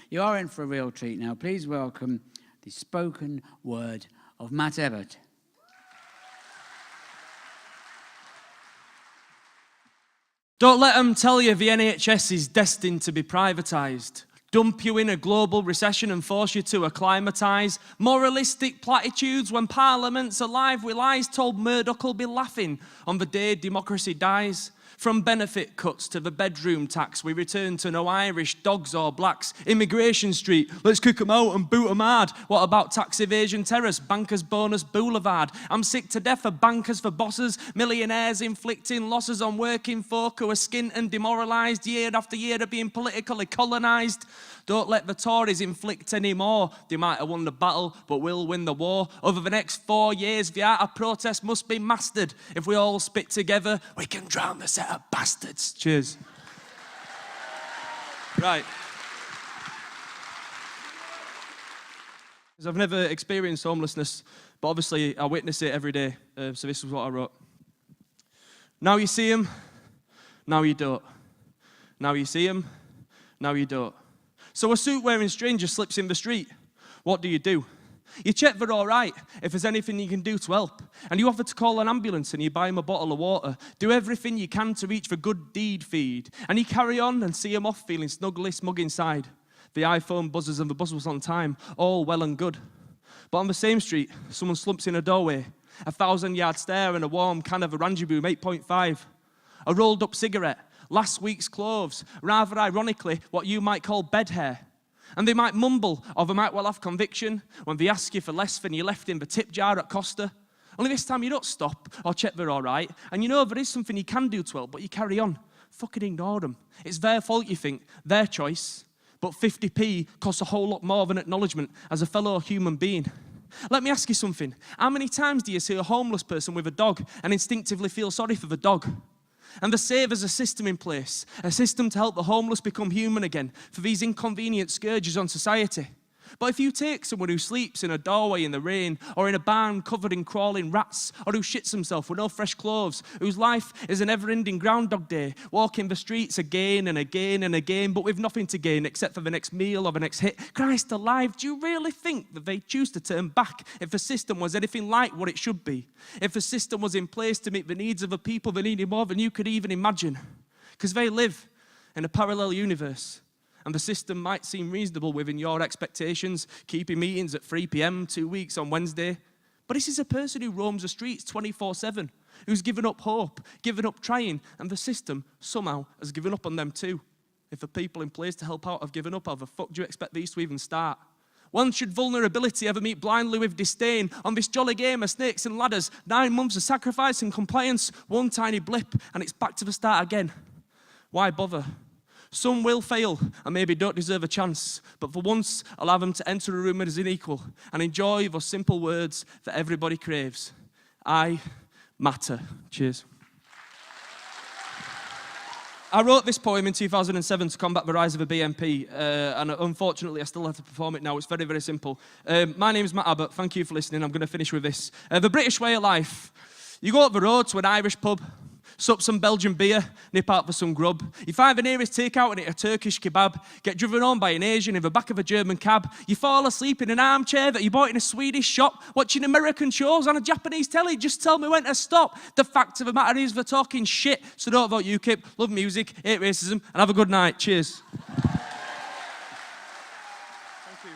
You are in for a real treat now. Please welcome the spoken word of Matt Abbott. Don't let them tell you the NHS is destined to be privatised. Dump you in a global recession and force you to acclimatise. Moralistic platitudes when Parliament's alive with lies told Murdoch will be laughing on the day democracy dies. From benefit cuts to the bedroom tax, we return to no Irish, dogs or blacks. Immigration Street, let's kick them out and boot them hard. What about tax evasion terrace, bankers bonus boulevard? I'm sick to death of bankers for bosses, millionaires inflicting losses on working folk who are skint and demoralised year after year of being politically colonised. Don't let the Tories inflict any more. They might have won the battle, but we'll win the war. Over the next 4 years, the art of protest must be mastered. If we all spit together, we can drown the set of bastards. Cheers. Right. I've never experienced homelessness, but obviously I witness it every day. So this is what I wrote. Now you see him, now you don't. Now you see him, now you don't. So a suit-wearing stranger slips in the street. What do? You check they're all right, if there's anything you can do to help. And you offer to call an ambulance and you buy him a bottle of water. Do everything you can to reach for good deed feed. And you carry on and see him off feeling snugly smug inside. The iPhone buzzes and the buzz was on time, all well and good. But on the same street, someone slumps in a doorway. 1,000-yard stare and a warm can of Orange Boom 8.5. A rolled up cigarette. Last week's clothes, rather ironically, what you might call bed hair. And they might mumble, or they might well have conviction when they ask you for less than you left in the tip jar at Costa. Only this time you don't stop or check they're all right, and you know there is something you can do to help, but you carry on. Fucking ignore them. It's their fault, you think, their choice. But 50p costs a whole lot more than acknowledgement as a fellow human being. Let me ask you something. How many times do you see a homeless person with a dog and instinctively feel sorry for the dog? And they say there's a system in place, a system to help the homeless become human again for these inconvenient scourges on society. But if you take someone who sleeps in a doorway in the rain, or in a barn covered in crawling rats, or who shits himself with no fresh clothes, whose life is a never-ending Groundhog Day, walking the streets again and again and again, but with nothing to gain except for the next meal or the next hit, Christ alive, do you really think that they choose to turn back if the system was anything like what it should be? If the system was in place to meet the needs of the people that need it more than you could even imagine? Because they live in a parallel universe. And the system might seem reasonable within your expectations, keeping meetings at 3 p.m. 2 weeks on Wednesday. But this is a person who roams the streets 24/7, who's given up hope, given up trying, and the system somehow has given up on them too. If the people in place to help out have given up, how the fuck do you expect these to even start? When should vulnerability ever meet blindly with disdain? On this jolly game of snakes and ladders, 9 months of sacrifice and compliance, one tiny blip, and it's back to the start again. Why bother? Some will fail and maybe don't deserve a chance, but for once, allow them to enter a room as an equal and enjoy those simple words that everybody craves. I matter. Cheers. I wrote this poem in 2007 to combat the rise of the BNP, and unfortunately I still have to perform it now. It's very, very simple. My name is Matt Abbott. Thank you for listening. I'm going to finish with this. The British way of life. You go up the road to an Irish pub, sup some Belgian beer, nip out for some grub. You find the nearest takeout and eat a Turkish kebab. Get driven on by an Asian in the back of a German cab. You fall asleep in an armchair that you bought in a Swedish shop, watching American shows on a Japanese telly. Just tell me when to stop. The fact of the matter is they're talking shit. So don't vote UKIP. Love music, hate racism, and have a good night. Cheers. Thank you.